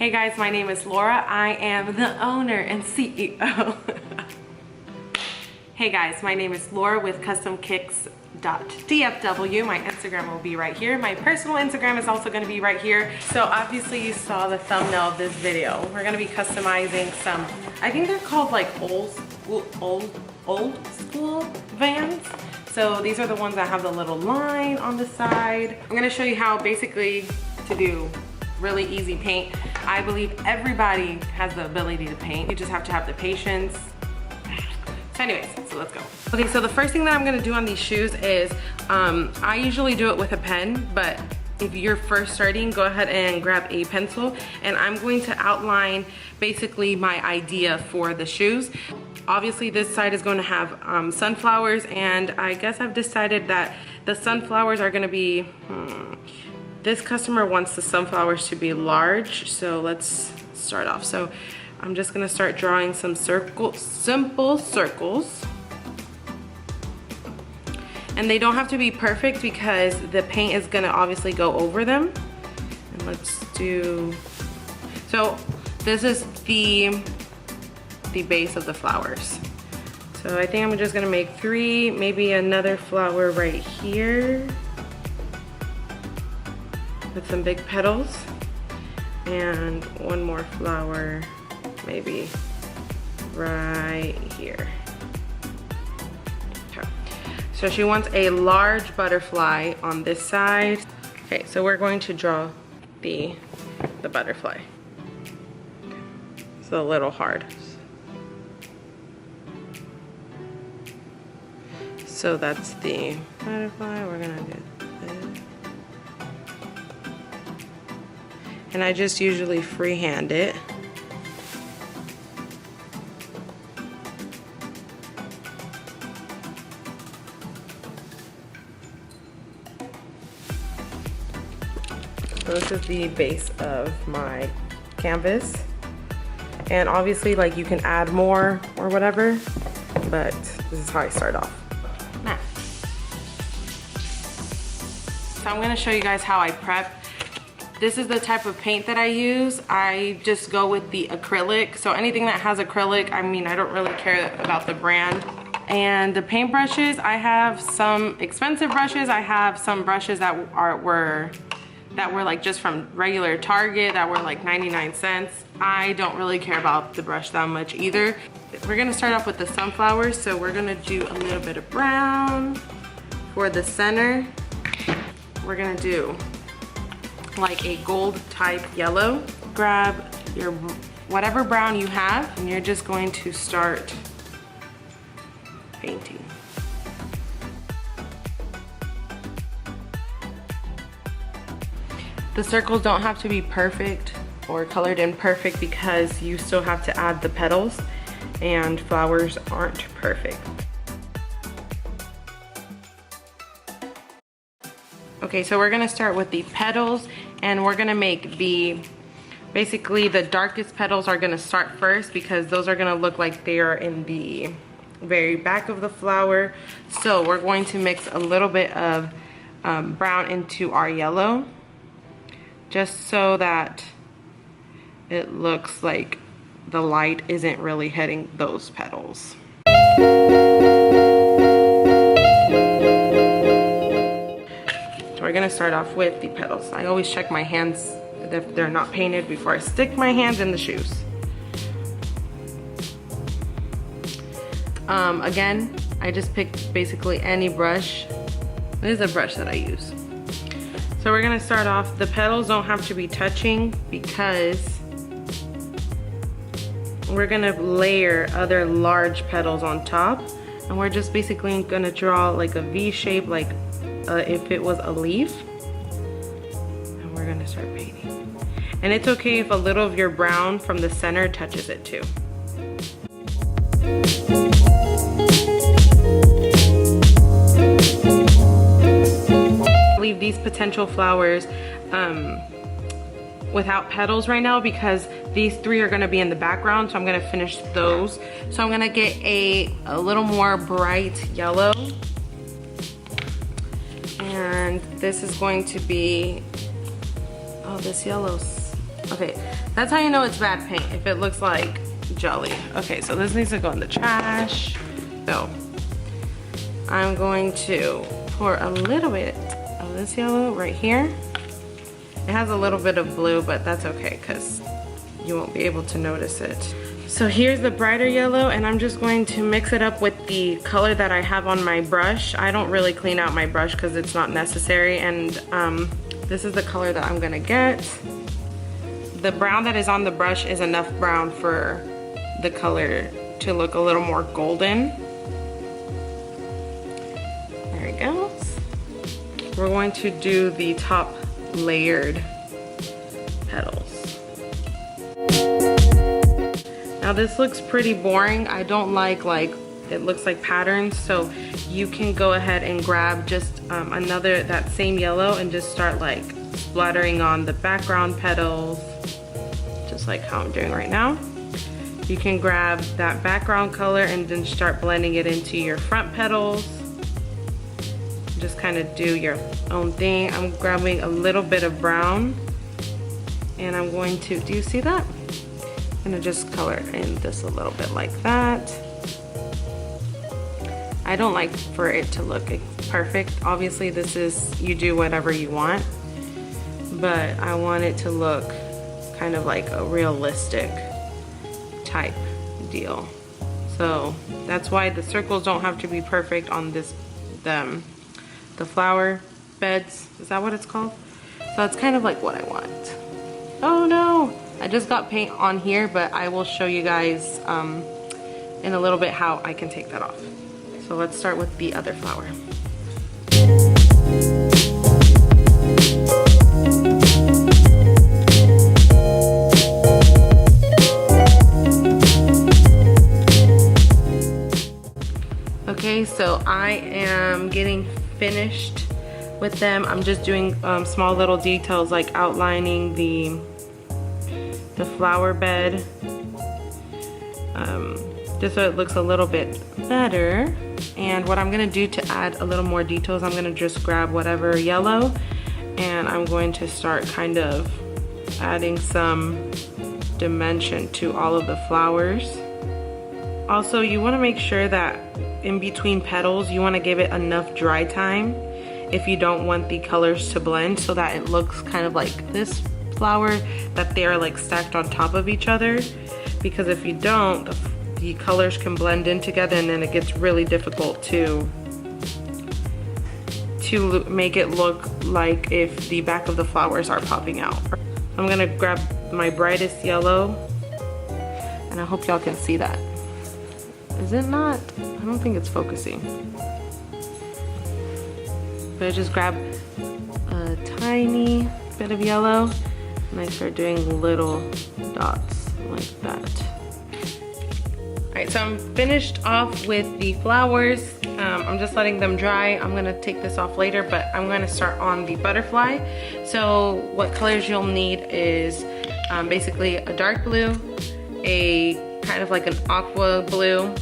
Hey guys, my name is Laura. I am the owner and CEO. Hey guys, my name is Laura with CustomKicks.dfw. My Instagram will be right here. My personal Instagram is also going to be right here. So obviously you saw the thumbnail of this video. We're going to be customizing some, I think they're called like old school vans. So these are the ones that have the little line on the side. I'm going to show you how basically to do really easy paint. I believe everybody has the ability to paint. You just have to have the patience. So anyways, so let's go. Okay, so the first thing that I'm gonna do on these shoes is, I usually do it with a pen, but if you're first starting, go ahead and grab a pencil, and I'm going to outline basically my idea for the shoes. Obviously this side is going to have sunflowers, and I guess I've decided that the sunflowers are gonna be, this customer wants the sunflowers to be large, so let's start off. So I'm just gonna start drawing some simple circles. And they don't have to be perfect because the paint is gonna obviously go over them. And let's do, so this is the base of the flowers. So I think I'm just gonna make 3, maybe another flower right here with some big petals, and one more flower maybe right here. Okay. So she wants a large butterfly on this side. Okay, so we're going to draw the butterfly. It's a little hard. So that's the butterfly. We're gonna do this. And I just usually freehand it. So this is the base of my canvas. And obviously, like, you can add more or whatever, but this is how I start off. Now, so I'm gonna show you guys how I prep. This is the type of paint that I use. I just go with the acrylic. So anything that has acrylic, I mean, I don't really care about the brand. And the paint brushes, I have some expensive brushes. I have some brushes that were like just from regular Target that were like 99 cents. I don't really care about the brush that much either. We're gonna start off with the sunflowers. So we're gonna do a little bit of brown for the center. We're gonna do like a gold type yellow. Grab your whatever brown you have, and you're just going to start painting. The circles don't have to be perfect or colored in perfect because you still have to add the petals, and flowers aren't perfect. Okay, so we're gonna start with the petals, and we're gonna make basically the darkest petals are gonna start first because those are gonna look like they are in the very back of the flower. So we're going to mix a little bit of brown into our yellow, just so that it looks like the light isn't really hitting those petals. We're gonna start off with the petals. I always check my hands if they're not painted before I stick my hands in the shoes. Again, I just picked basically any brush. This is a brush that I use. So we're gonna start off, the petals don't have to be touching because we're gonna layer other large petals on top, and we're just basically gonna draw like a V shape, like if it was a leaf, and we're gonna start painting. And it's okay if a little of your brown from the center touches it too. Leave these potential flowers without petals right now because these 3 are gonna be in the background, so I'm gonna finish those. So I'm gonna get a little more bright yellow. And this is going to be, oh, this yellow's Okay, that's how you know it's bad paint, if it looks like jelly. Okay, so this needs to go in the trash. So I'm going to pour a little bit of this yellow right here. It has a little bit of blue, but that's okay because you won't be able to notice it. So here's the brighter yellow, and I'm just going to mix it up with the color that I have on my brush. I don't really clean out my brush because it's not necessary, and this is the color that I'm gonna get. The brown that is on the brush is enough brown for the color to look a little more golden. There it goes. We're going to do the top layered petals. Now this looks pretty boring. I don't like it looks like patterns, so you can go ahead and grab just that same yellow and just start like splattering on the background petals, just like how I'm doing right now. You can grab that background color and then start blending it into your front petals. Just kind of do your own thing. I'm grabbing a little bit of brown and I'm going to, do you see that? I'm gonna just color it in just a little bit like that. I don't like for it to look perfect. Obviously this is, you do whatever you want, but I want it to look kind of like a realistic type deal. So that's why the circles don't have to be perfect on this, the flower beds. Is that what it's called? So it's kind of like what I want. Oh no, I just got paint on here, but I will show you guys in a little bit how I can take that off. So let's start with the other flower. Okay, so I am getting finished with them. I'm just doing small little details like outlining the flower bed, just so it looks a little bit better. And what I'm gonna do to add a little more details, I'm gonna just grab whatever yellow and I'm going to start kind of adding some dimension to all of the flowers. Also, you wanna make sure that in between petals, you wanna give it enough dry time if you don't want the colors to blend, so that it looks kind of like this flower, that they're like stacked on top of each other. Because if you don't, the colors can blend in together and then it gets really difficult to make it look like if the back of the flowers are popping out. I'm gonna grab my brightest yellow and I hope y'all can see that. Is it not? I don't think it's focusing. But I just grab a tiny bit of yellow and I start doing little dots like that. Alright, so I'm finished off with the flowers. I'm just letting them dry. I'm gonna take this off later, but I'm gonna start on the butterfly. So what colors you'll need is basically a dark blue, a kind of like an aqua blue,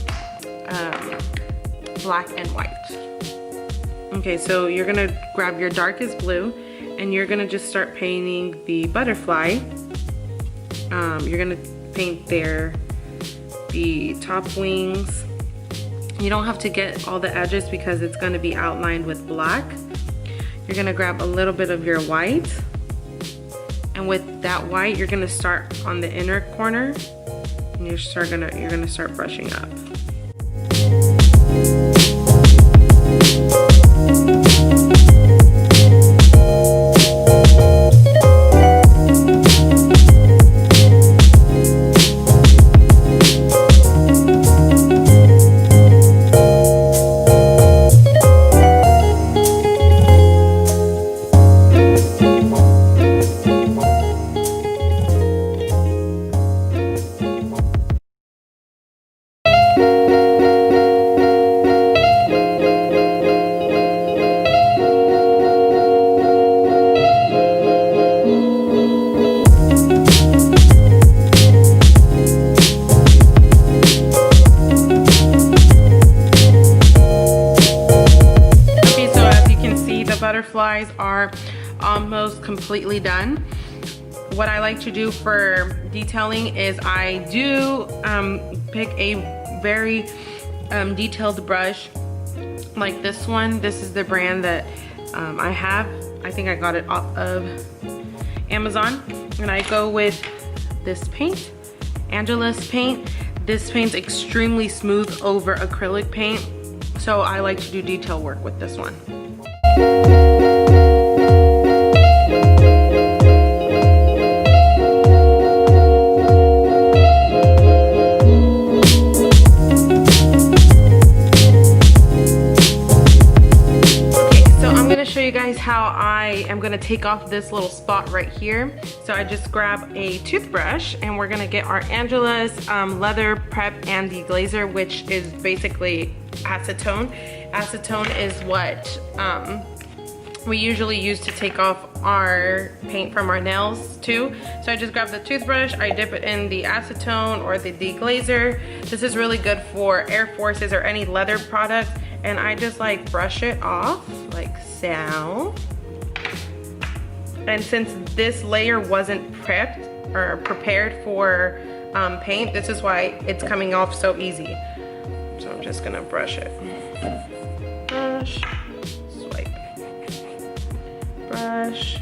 black and white. Okay, so you're gonna grab your darkest blue and you're gonna just start painting the butterfly. You're gonna paint the top wings. You don't have to get all the edges because it's gonna be outlined with black. You're gonna grab a little bit of your white, and with that white, you're gonna start on the inner corner and you're gonna start brushing up. Butterflies are almost completely done. what I like to do for detailing is I do pick a very detailed brush like this one. This is the brand that I have. I think I got it off of Amazon. And I go with this paint, Angelus paint. This paint's extremely smooth over acrylic paint, so I like to do detail work with this one. You guys how I am gonna take off this little spot right here. So I just grab a toothbrush and we're gonna get our Angelus Leather Prep and Deglazer, which is basically acetone. Acetone is what we usually use to take off our paint from our nails too. So I just grab the toothbrush, I dip it in the acetone or the deglazer. This is really good for Air Forces or any leather product, and I just like brush it off like so. And since this layer wasn't prepped or prepared for paint, this is why it's coming off so easy. So I'm just gonna brush it. Brush, swipe, brush,